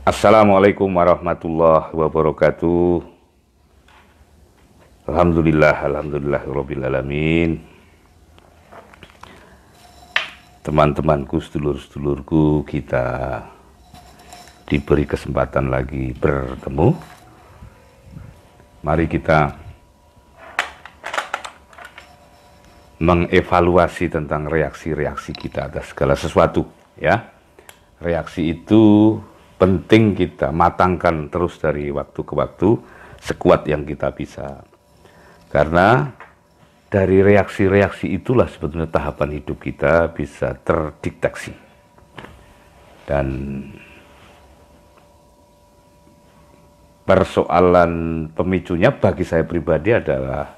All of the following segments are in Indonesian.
Assalamualaikum warahmatullahi wabarakatuh. Alhamdulillah, alamin. Teman-temanku, sedulur-sedulurku, kita diberi kesempatan lagi bertemu. Mari kita mengevaluasi tentang reaksi-reaksi kita atas segala sesuatu, ya. Reaksi itu penting kita matangkan terus dari waktu ke waktu sekuat yang kita bisa. Karena dari reaksi-reaksi itulah sebetulnya tahapan hidup kita bisa terdeteksi. Dan persoalan pemicunya bagi saya pribadi adalah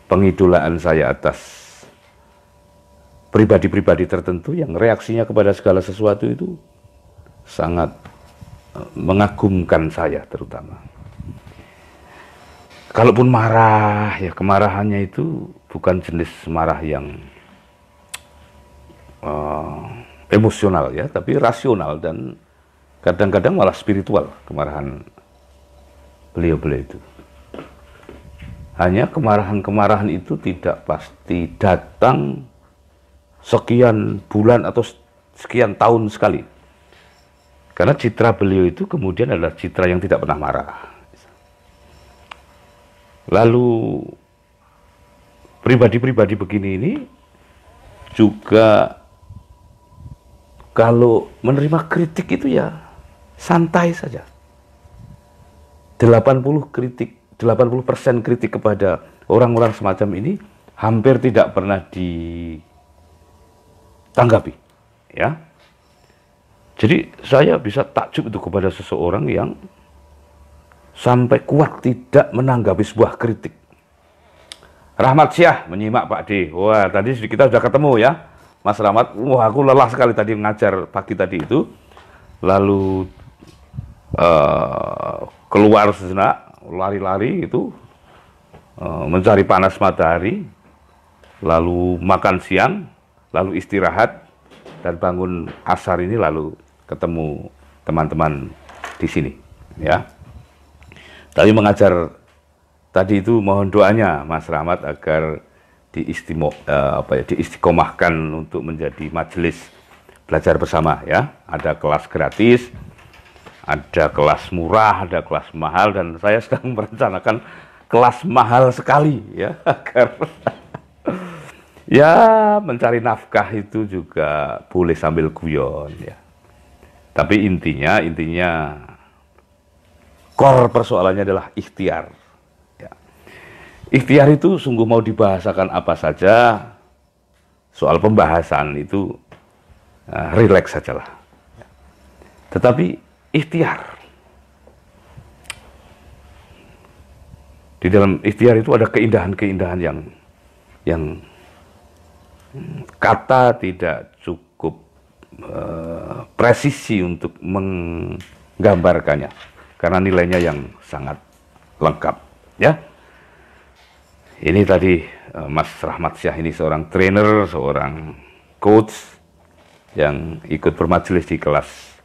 pengidolaan saya atas pribadi-pribadi tertentu yang reaksinya kepada segala sesuatu itu sangat mengagumkan saya terutama. Kalaupun marah, ya kemarahannya itu bukan jenis marah yang emosional ya, tapi rasional dan kadang-kadang malah spiritual kemarahan beliau-beliau itu. Hanya kemarahan-kemarahan itu tidak pasti datang sekian bulan atau sekian tahun sekali. Karena citra beliau itu kemudian adalah citra yang tidak pernah marah. Lalu pribadi-pribadi begini ini juga kalau menerima kritik itu ya santai saja. 80% kritik kepada orang-orang semacam ini hampir tidak pernah ditanggapi, ya. Jadi saya bisa takjub itu kepada seseorang yang sampai kuat tidak menanggapi sebuah kritik. Rahmat Syah menyimak Pak D. Wah, tadi kita sudah ketemu ya, Mas Rahmat. Wah, aku lelah sekali tadi mengajar pagi tadi itu. Lalu keluar sejenak, lari-lari itu, mencari panas matahari, lalu makan siang, lalu istirahat, dan bangun asar ini lalu ketemu teman-teman di sini, ya. Tadi mengajar tadi itu mohon doanya Mas Rahmat agar diistiqomahkan untuk menjadi majelis belajar bersama ya. Ada kelas gratis, ada kelas murah, ada kelas mahal, dan saya sedang merencanakan kelas mahal sekali ya agar ya mencari nafkah itu juga boleh sambil guyon ya. Tapi intinya core persoalannya adalah ikhtiar. Ya. Ikhtiar itu sungguh mau dibahasakan apa saja, soal pembahasan itu rileks sajalah. Ya. Tetapi ikhtiar, di dalam ikhtiar itu ada keindahan-keindahan yang kata tidak cukup presisi untuk menggambarkannya. Karena nilainya yang sangat lengkap, ya. Ini tadi Mas Rahmat Syah ini seorang trainer, seorang coach yang ikut bermajelis di kelas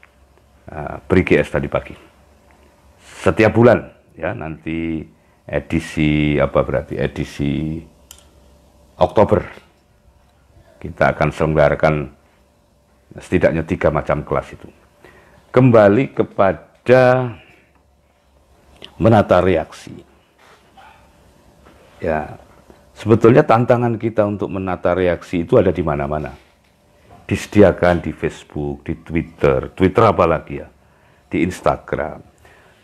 Bri-GS tadi pagi. Setiap bulan, ya, nanti edisi Oktober kita akan selenggarakan setidaknya 3 macam kelas itu. Kembali kepada menata reaksi. Ya, sebetulnya tantangan kita untuk menata reaksi itu ada di mana-mana. Disediakan di Facebook, di Twitter apalagi ya, di Instagram.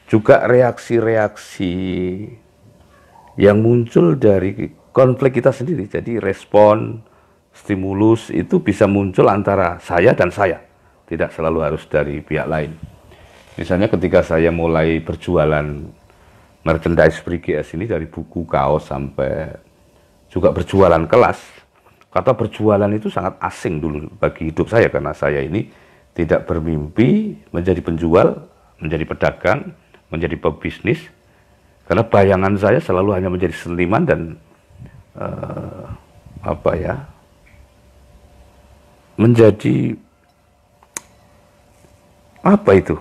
Juga reaksi-reaksi yang muncul dari konflik kita sendiri. Jadi respon, stimulus itu bisa muncul antara saya dan saya. Tidak selalu harus dari pihak lain. Misalnya ketika saya mulai berjualan merchandise Bri-GS ini, dari buku, kaos, sampai juga berjualan kelas. Kata berjualan itu sangat asing dulu bagi hidup saya, karena saya ini tidak bermimpi menjadi penjual, menjadi pedagang, menjadi pebisnis. Karena bayangan saya selalu hanya menjadi seniman dan menjadi apa itu?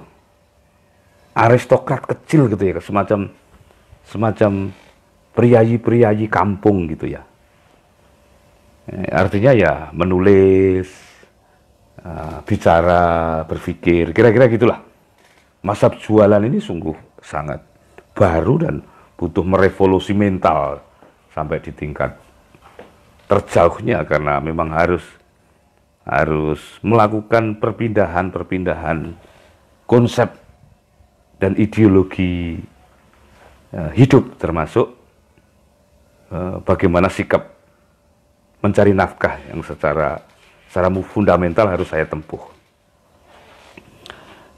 aristokrat kecil gitu ya, semacam priayi-priayi kampung gitu ya. Artinya ya menulis, bicara, berpikir, kira-kira gitulah. Masa jualan ini sungguh sangat baru dan butuh merevolusi mental sampai di tingkat terjauhnya, karena memang harus melakukan perpindahan konsep dan ideologi hidup, termasuk bagaimana sikap mencari nafkah yang secara fundamental harus saya tempuh.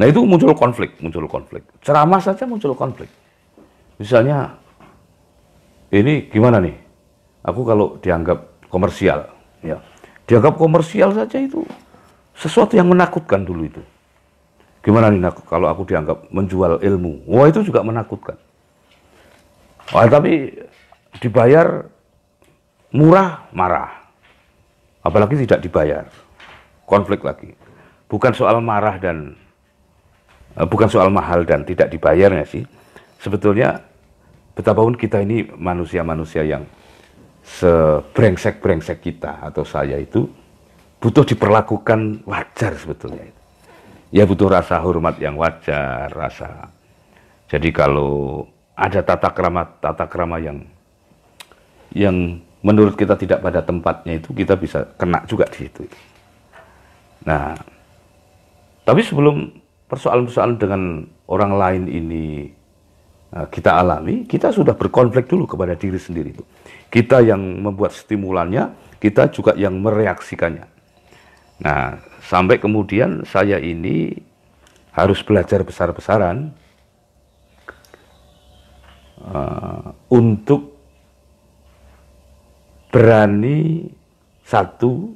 Nah itu muncul konflik. Ceramah saja muncul konflik. Misalnya, ini gimana nih? Aku kalau dianggap komersial, ya, dianggap komersial saja itu sesuatu yang menakutkan dulu itu. Gimana nih kalau aku dianggap menjual ilmu? Wah, itu juga menakutkan. Wah, tapi dibayar murah, marah. Apalagi tidak dibayar, konflik lagi. Bukan soal marah dan bukan soal mahal dan tidak dibayarnya sih. Sebetulnya betapapun kita ini manusia-manusia yang sebrengsek-brengsek kita atau saya itu butuh diperlakukan wajar sebetulnya. Ya butuh rasa hormat yang wajar, rasa. Jadi kalau ada tata krama yang menurut kita tidak pada tempatnya, itu kita bisa kena juga di situ. Nah, tapi sebelum persoalan-persoalan dengan orang lain ini kita alami, kita sudah berkonflik dulu kepada diri sendiri. Kita yang membuat stimulannya, kita juga yang mereaksikannya. Nah, sampai kemudian saya ini harus belajar besar-besaran untuk berani satu,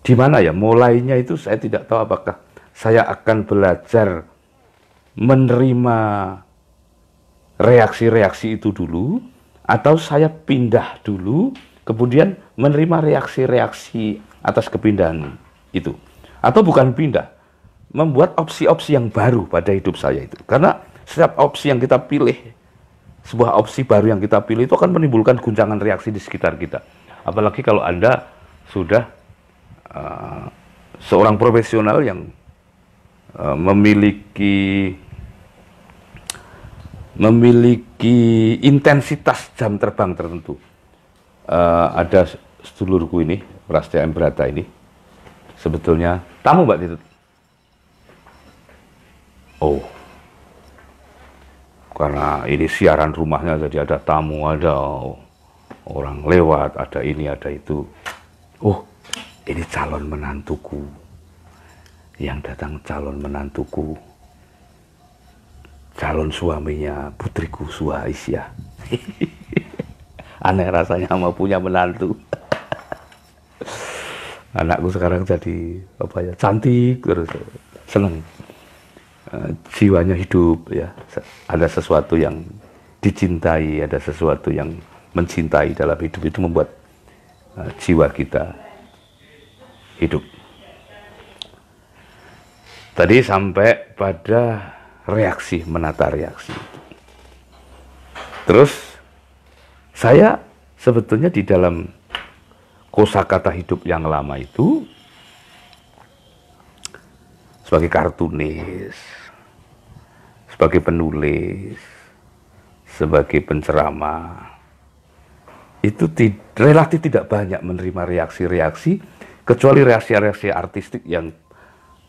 di mana ya mulainya itu saya tidak tahu apakah saya akan belajar menerima reaksi-reaksi itu dulu, atau saya pindah dulu kemudian menerima reaksi-reaksi atas kepindahan itu, atau bukan pindah, membuat opsi-opsi yang baru pada hidup saya itu. Karena setiap opsi yang kita pilih, sebuah opsi baru yang kita pilih itu akan menimbulkan guncangan reaksi di sekitar kita. Apalagi kalau Anda sudah seorang profesional yang memiliki intensitas jam terbang tertentu. Ada sedulurku ini, Prastya M. Brata ini, sebetulnya tamu Mbak Titut. Oh, karena ini siaran rumahnya, jadi ada tamu, ada orang lewat, ada ini, ada itu. Oh, ini calon menantuku. Yang datang calon menantuku, calon suaminya putriku Suha Aisyah. Aneh rasanya mau punya menantu. Anakku sekarang jadi apa ya, cantik terus, seneng. Jiwanya hidup ya, ada sesuatu yang dicintai, ada sesuatu yang mencintai dalam hidup, itu membuat jiwa kita hidup. Tadi sampai pada reaksi, menata reaksi. Terus saya sebetulnya di dalam kosakata hidup yang lama itu sebagai kartunis, sebagai penulis, sebagai penceramah, itu relatif tidak banyak menerima reaksi-reaksi, kecuali reaksi-reaksi artistik yang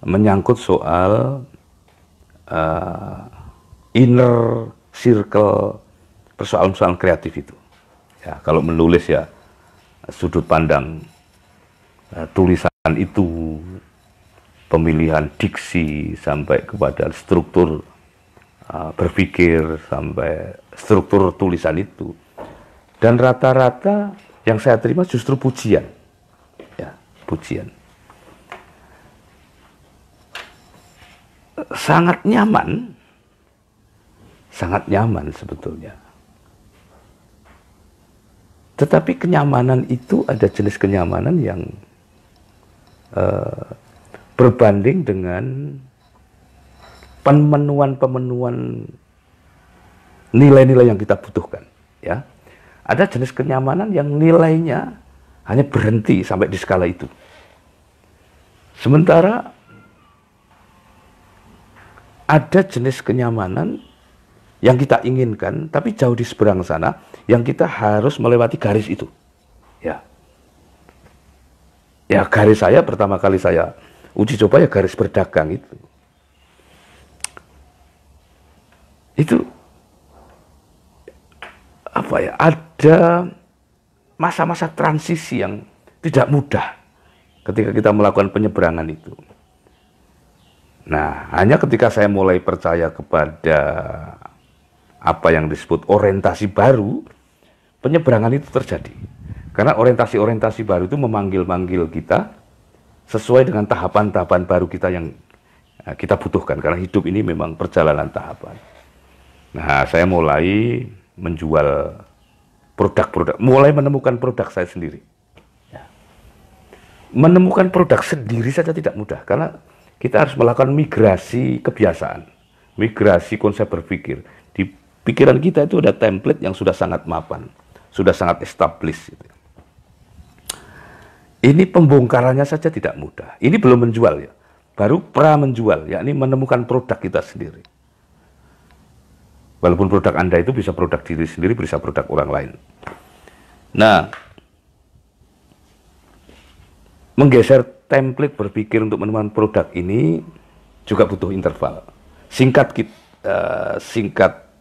menyangkut soal inner circle, persoalan-persoalan kreatif itu. Ya, kalau menulis ya sudut pandang tulisan itu, pemilihan diksi sampai kepada struktur berpikir sampai struktur tulisan itu. Dan rata-rata yang saya terima justru pujian. Ya, pujian. Sangat nyaman sebetulnya. Tetapi kenyamanan itu ada jenis kenyamanan yang berbanding dengan pemenuhan nilai-nilai yang kita butuhkan, ya. Ada jenis kenyamanan yang nilainya hanya berhenti sampai di skala itu. Sementara ada jenis kenyamanan yang kita inginkan, tapi jauh di seberang sana, yang kita harus melewati garis itu. Ya, ya garis saya pertama kali saya uji coba ya garis berdagang itu. Itu apa ya? Ada masa-masa transisi yang tidak mudah ketika kita melakukan penyeberangan itu. Nah, hanya ketika saya mulai percaya kepada apa yang disebut orientasi baru, penyeberangan itu terjadi. Karena orientasi-orientasi baru itu memanggil-manggil kita sesuai dengan tahapan-tahapan baru kita yang kita butuhkan. Karena hidup ini memang perjalanan tahapan. Nah, saya mulai menjual produk-produk, mulai menemukan produk saya sendiri. Ya. Menemukan produk sendiri saja tidak mudah, karena kita harus melakukan migrasi kebiasaan, migrasi konsep berpikir. Di pikiran kita itu ada template yang sudah sangat mapan, sudah sangat established. Gitu. Ini pembongkarannya saja tidak mudah. Ini belum menjual ya, baru pra menjual, yakni menemukan produk kita sendiri. Walaupun produk Anda itu bisa produk diri sendiri, bisa produk orang lain. Nah, menggeser template berpikir untuk menemukan produk ini juga butuh interval. Singkat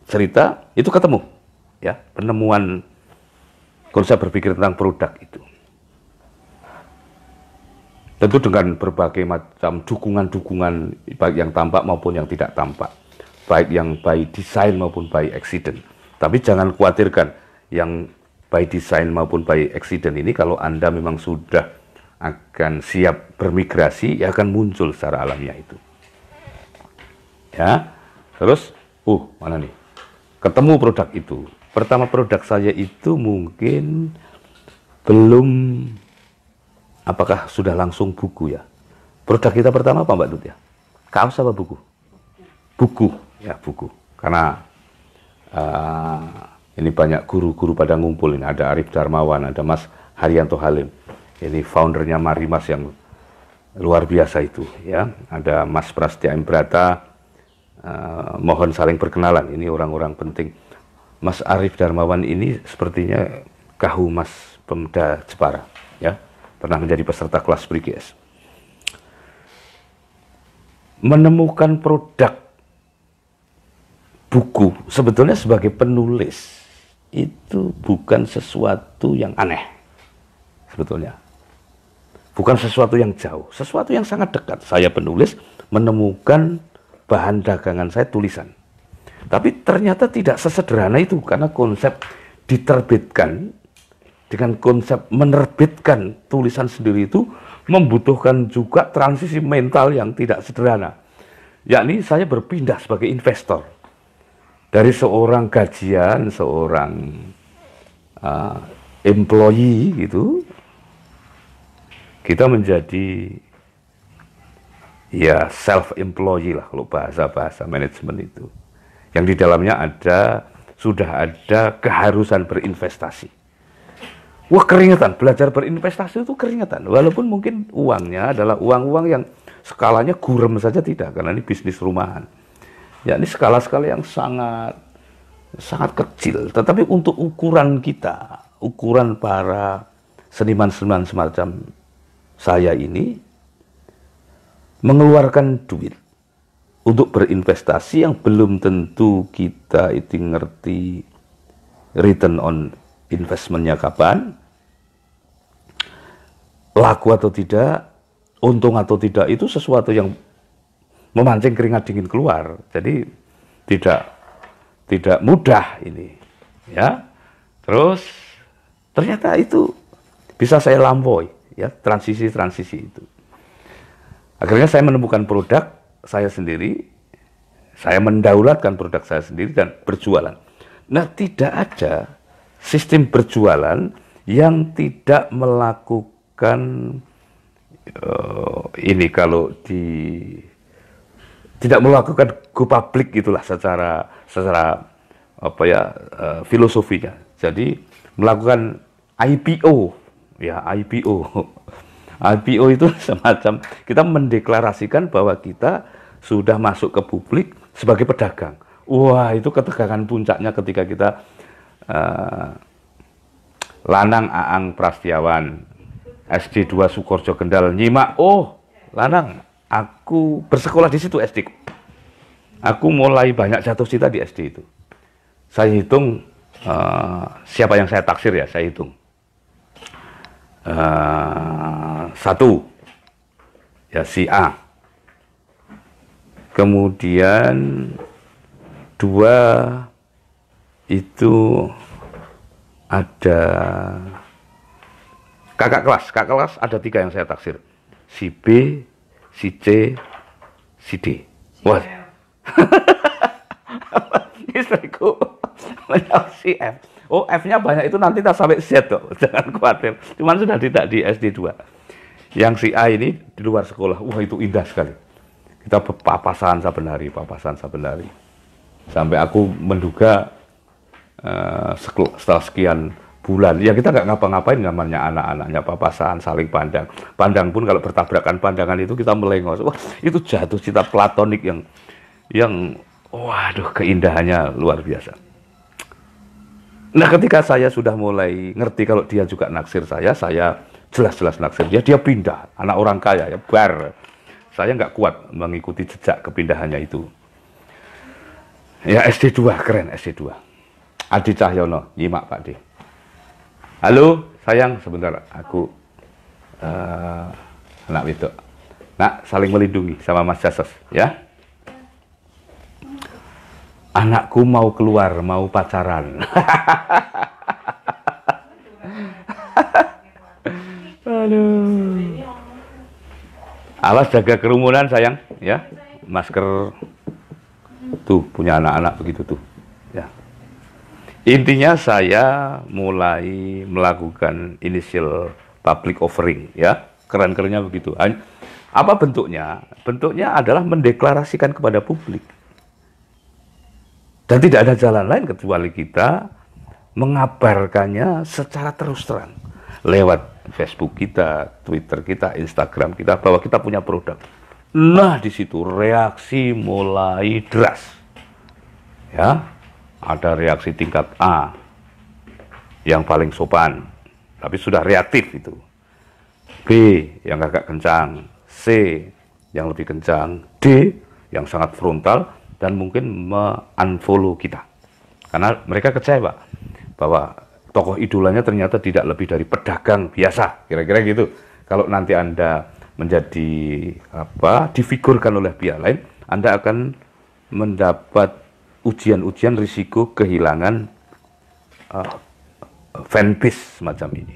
cerita, itu ketemu. Ya, penemuan konsep berpikir tentang produk itu. Tentu dengan berbagai macam dukungan-dukungan, baik yang tampak maupun yang tidak tampak. Baik yang by design maupun by accident. Tapi jangan khawatirkan yang by design maupun by accident ini, kalau Anda memang sudah akan siap bermigrasi, ya akan muncul secara alamiah itu. Ya, terus, mana nih? Ketemu produk itu. Pertama produk saya itu mungkin belum, apakah sudah langsung buku ya? Produk kita pertama apa Mbak Dut ya? Kaos apa buku? Buku. Ya, buku. Karena ini banyak guru-guru pada ngumpul ini. Ada Arif Darmawan, ada Mas Haryanto Halim. Ini foundernya Marimas yang luar biasa itu. Ya, ada Mas Prastya Imbrata. Mohon saling perkenalan. Ini orang-orang penting. Mas Arif Darmawan ini sepertinya Kahumas Pemda Jepara. Ya, pernah menjadi peserta kelas BRIGS. Menemukan produk buku sebetulnya sebagai penulis itu bukan sesuatu yang aneh, sebetulnya bukan sesuatu yang jauh, sesuatu yang sangat dekat. Saya penulis menemukan bahan dagangan saya tulisan, tapi ternyata tidak sesederhana itu, karena konsep diterbitkan dengan konsep menerbitkan tulisan sendiri itu membutuhkan juga transisi mental yang tidak sederhana, yakni saya berpindah sebagai investor. Dari seorang gajian, seorang employee gitu, kita menjadi ya self-employee lah kalau bahasa manajemen itu. Yang di dalamnya sudah ada keharusan berinvestasi. Wah, keringetan, belajar berinvestasi itu keringetan. Walaupun mungkin uangnya adalah uang-uang yang skalanya gurem saja tidak, karena ini bisnis rumahan. Ya, ini skala-skala yang sangat kecil, tetapi untuk ukuran kita, ukuran para seniman-seniman semacam saya ini, mengeluarkan duit untuk berinvestasi yang belum tentu kita itu ngerti return on investment-nya kapan, laku atau tidak, untung atau tidak, itu sesuatu yang memancing keringat dingin keluar. Jadi tidak mudah ini, ya. Terus ternyata itu bisa saya lampaui, ya, transisi itu. Akhirnya saya menemukan produk saya sendiri, saya mendaulatkan produk saya sendiri dan berjualan. Nah, tidak ada sistem berjualan yang tidak melakukan ini kalau tidak melakukan go public gitulah secara apa ya, filosofinya. Jadi melakukan IPO, ya IPO. IPO itu semacam kita mendeklarasikan bahwa kita sudah masuk ke publik sebagai pedagang. Wah, itu ketegangan puncaknya ketika kita Lanang Aang Prastiawan, SD 2 Sukorejo Kendal, nyimak, oh Lanang, aku bersekolah di situ SD. Aku mulai banyak jatuh cinta di SD itu. Saya hitung siapa yang saya taksir ya, saya hitung. Satu, ya si A. Kemudian dua itu ada kakak kelas ada 3 yang saya taksir. Si B, si C, si D. Wah. Istriku menjawab si F. Oh, F-nya banyak itu nanti tak sampai Z kok. Jangan khawatir. Cuman sudah tidak di SD 2. Yang si A ini di luar sekolah. Wah, itu indah sekali. Kita papasan saben hari. Sampai aku menduga setelah sekian bulan, ya kita nggak ngapa-ngapain, namanya anak-anaknya papasan, saling pandang. Pandang pun kalau bertabrakan pandangan itu kita melengos. Wah, itu jatuh cinta platonik yang waduh, keindahannya luar biasa. Nah, ketika saya sudah mulai ngerti kalau dia juga naksir saya jelas-jelas naksir dia pindah. Anak orang kaya ya, bar. Saya nggak kuat mengikuti jejak kepindahannya itu. Ya, SD 2, keren SD 2. Adi Cahyono, nyimak Pak D. Halo, sayang, sebentar, aku anak wedok. Nak, saling melindungi sama Mas Jasos, ya. Anakku mau keluar, mau pacaran. Aduh. Awas jaga kerumunan sayang, ya. Masker tuh punya anak-anak begitu tuh, ya. Intinya saya mulai melakukan initial public offering, ya. Keren-kerennya begitu. Apa bentuknya? Bentuknya adalah mendeklarasikan kepada publik. Dan tidak ada jalan lain kecuali kita mengabarkannya secara terus terang lewat Facebook kita, Twitter kita, Instagram kita bahwa kita punya produk. Nah, di situ reaksi mulai deras. Ya, ada reaksi tingkat A yang paling sopan, tapi sudah reaktif itu. B yang agak kencang, C yang lebih kencang, D yang sangat frontal dan mungkin me-unfollow kita. Karena mereka kecewa bahwa tokoh idolanya ternyata tidak lebih dari pedagang biasa, kira-kira gitu. Kalau nanti Anda menjadi difigurkan oleh pihak lain, Anda akan mendapat ujian-ujian risiko kehilangan fanbase semacam ini.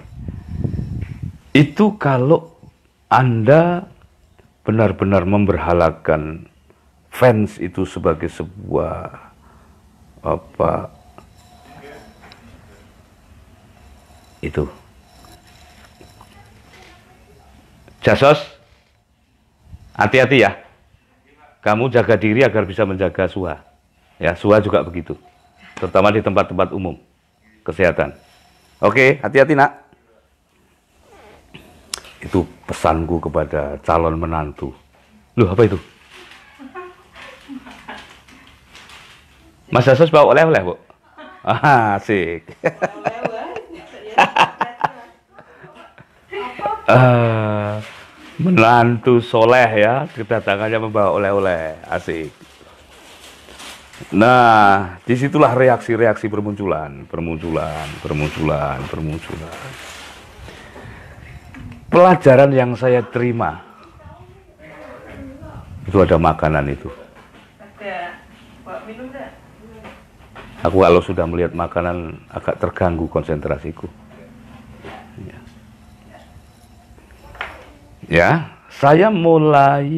Itu kalau Anda benar-benar memberhalakan fans itu sebagai sebuah itu. Jasos, hati-hati ya. Kamu jaga diri agar bisa menjaga Suha. Ya, Suha juga begitu. Terutama di tempat-tempat umum kesehatan. Oke, hati-hati nak. Itu pesanku kepada calon menantu. Loh, apa itu? Mas Jasos bawa oleh-oleh, Bu? Asik. Menantu soleh ya, kedatangannya membawa oleh-oleh, asik. Nah, disitulah reaksi-reaksi bermunculan. Pelajaran yang saya terima, itu ada makanan itu. Aku kalau sudah melihat makanan agak terganggu konsentrasiku. Ya, saya mulai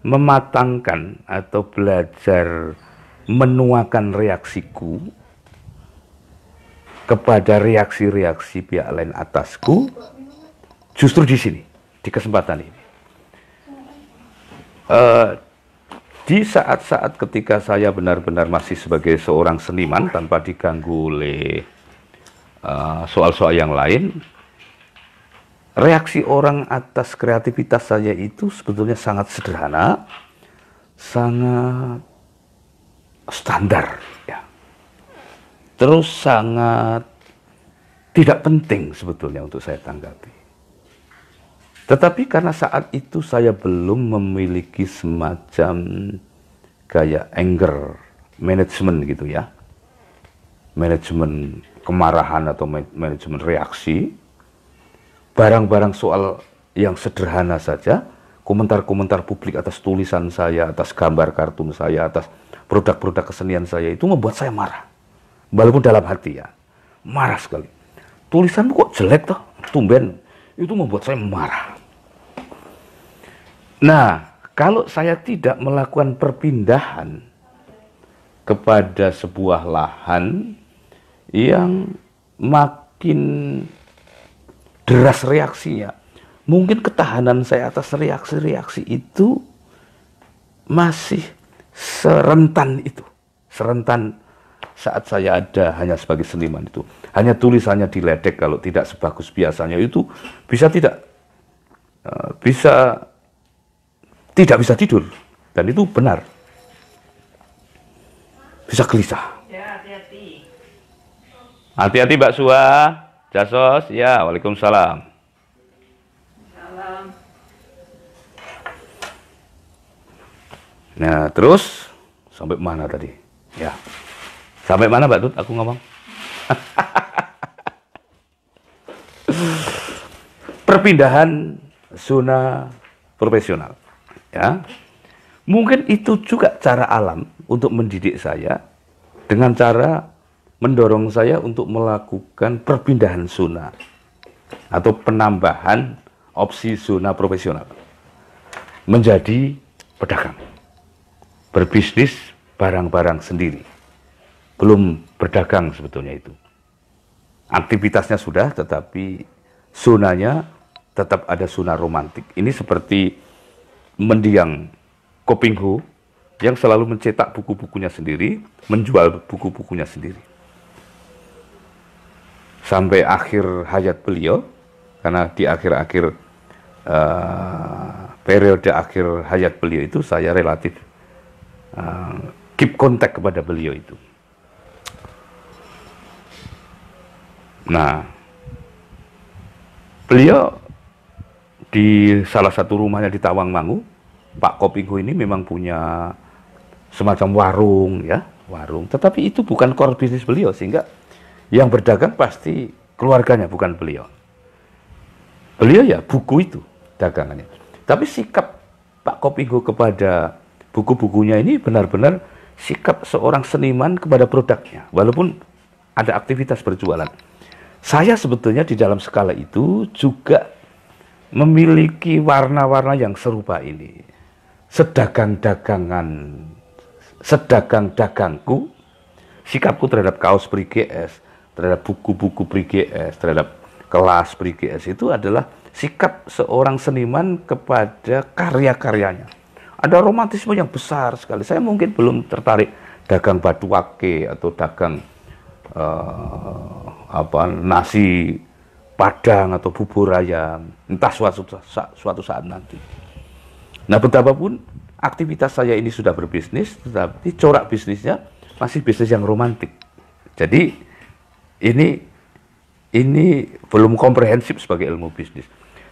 mematangkan atau belajar menuakan reaksiku kepada reaksi-reaksi pihak lain atasku justru di sini, di kesempatan ini. Di saat-saat ketika saya benar-benar masih sebagai seorang seniman tanpa diganggu oleh soal-soal yang lain, reaksi orang atas kreativitas saya itu sebetulnya sangat sederhana, sangat standar, ya. Terus sangat tidak penting sebetulnya untuk saya tanggapi. Tetapi karena saat itu saya belum memiliki semacam kayak anger management gitu ya. Manajemen kemarahan atau manajemen reaksi. Barang-barang soal yang sederhana saja, komentar-komentar publik atas tulisan saya, atas gambar kartun saya, atas produk-produk kesenian saya itu membuat saya marah. Walaupun dalam hati ya, marah sekali. Tulisanmu kok jelek toh, tumben. Itu membuat saya marah. Nah, kalau saya tidak melakukan perpindahan kepada sebuah lahan yang makin deras reaksinya, mungkin ketahanan saya atas reaksi-reaksi itu masih serentan itu. Serentan saat saya ada hanya sebagai seniman itu. Hanya tulisannya diledek, kalau tidak sebagus biasanya itu bisa tidak bisa tidur, dan itu benar, bisa gelisah. Ya, hati-hati. Hati-hati Mbak Sua, Jasos, ya, waalaikumsalam. Salam. Nah, terus sampai mana tadi? Ya, sampai mana Mbak Tut? Aku ngomong. Perpindahan zona profesional. Ya, mungkin itu juga cara alam untuk mendidik saya dengan cara mendorong saya untuk melakukan perpindahan zona atau penambahan opsi zona profesional menjadi pedagang, berbisnis barang-barang sendiri. Belum berdagang sebetulnya itu. Aktivitasnya sudah, tetapi zonanya tetap ada zona romantik. Ini seperti mendiang Kopingho yang selalu mencetak buku-bukunya sendiri, menjual buku-bukunya sendiri. Sampai akhir hayat beliau, karena di akhir-akhir periode akhir hayat beliau itu saya relatif keep kontak kepada beliau itu. Nah, beliau di salah satu rumahnya di Tawangmangu, Pak Kopingho ini memang punya semacam warung, ya, warung. Tetapi itu bukan core bisnis beliau, sehingga yang berdagang pasti keluarganya, bukan beliau. Beliau ya buku itu dagangannya. Tapi sikap Pak Kopingho kepada buku-bukunya ini benar-benar sikap seorang seniman kepada produknya, walaupun ada aktivitas berjualan. Saya sebetulnya di dalam skala itu juga memiliki warna-warna yang serupa ini. Sedagang dagangku, sikapku terhadap kaos Pri GS, terhadap buku-buku Pri GS, terhadap kelas Pri GS itu adalah sikap seorang seniman kepada karya-karyanya. Ada romantisme yang besar sekali. Saya mungkin belum tertarik dagang batu wake atau dagang nasi Padang atau bubur ayam, entah suatu saat nanti. Nah, betapapun aktivitas saya ini sudah berbisnis, tetapi corak bisnisnya masih bisnis yang romantik. Jadi ini belum komprehensif sebagai ilmu bisnis.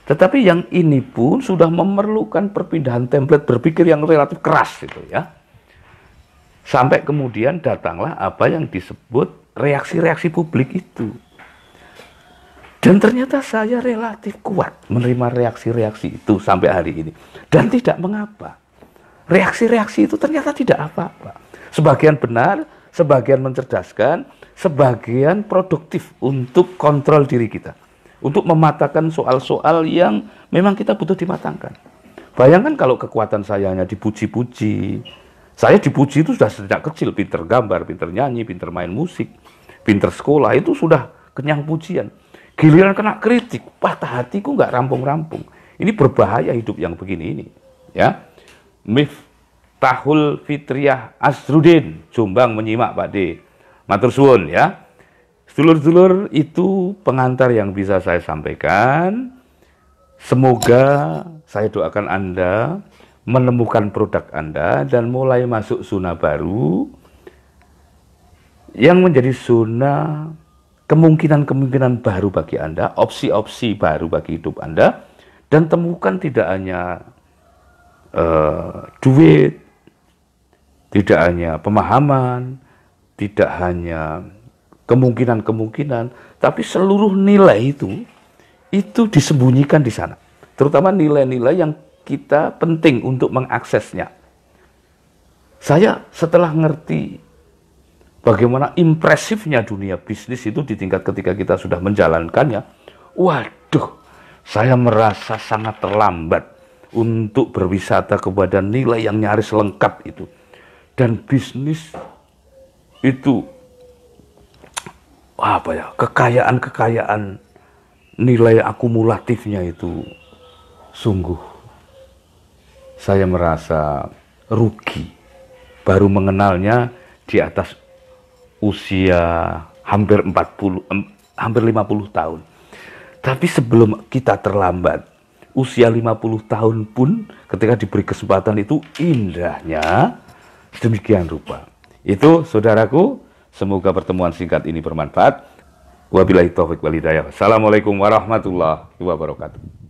Tetapi yang ini pun sudah memerlukan perpindahan template berpikir yang relatif keras gitu ya. Sampai kemudian datanglah apa yang disebut reaksi-reaksi publik itu. Dan ternyata saya relatif kuat menerima reaksi-reaksi itu sampai hari ini. Dan tidak mengapa. Reaksi-reaksi itu ternyata tidak apa-apa. Sebagian benar, sebagian mencerdaskan, sebagian produktif untuk kontrol diri kita. Untuk mematahkan soal-soal yang memang kita butuh dimatangkan. Bayangkan kalau kekuatan saya hanya dipuji-puji. Saya dipuji itu sudah sejak kecil, pinter gambar, pinter nyanyi, pinter main musik, pinter sekolah, itu sudah kenyang pujian. Giliran kena kritik, patah hatiku nggak rampung-rampung. Ini berbahaya hidup yang begini ini. Ya, myth Miftahul Fitriyah Asrudin, Jombang menyimak Pak D. Matur suwun ya. Sedulur-sedulur, itu pengantar yang bisa saya sampaikan. Semoga saya doakan Anda menemukan produk Anda dan mulai masuk zona baru yang menjadi zona kemungkinan-kemungkinan baru bagi Anda, opsi-opsi baru bagi hidup Anda, dan temukan tidak hanya duit, tidak hanya pemahaman, tidak hanya kemungkinan-kemungkinan, tapi seluruh nilai itu disembunyikan di sana. Terutama nilai-nilai yang kita penting untuk mengaksesnya. Saya setelah ngerti bagaimana impresifnya dunia bisnis itu di tingkat ketika kita sudah menjalankannya, waduh, saya merasa sangat terlambat untuk berwisata kepada nilai yang nyaris lengkap itu. Dan bisnis itu kekayaan nilai akumulatifnya itu sungguh saya merasa rugi baru mengenalnya di atas usia hampir 50 tahun. Tapi sebelum kita terlambat, usia 50 tahun pun ketika diberi kesempatan itu indahnya sedemikian rupa. Itu saudaraku, semoga pertemuan singkat ini bermanfaat. Wabillahi taufiq wal hidayah. Assalamualaikum warahmatullahi wabarakatuh.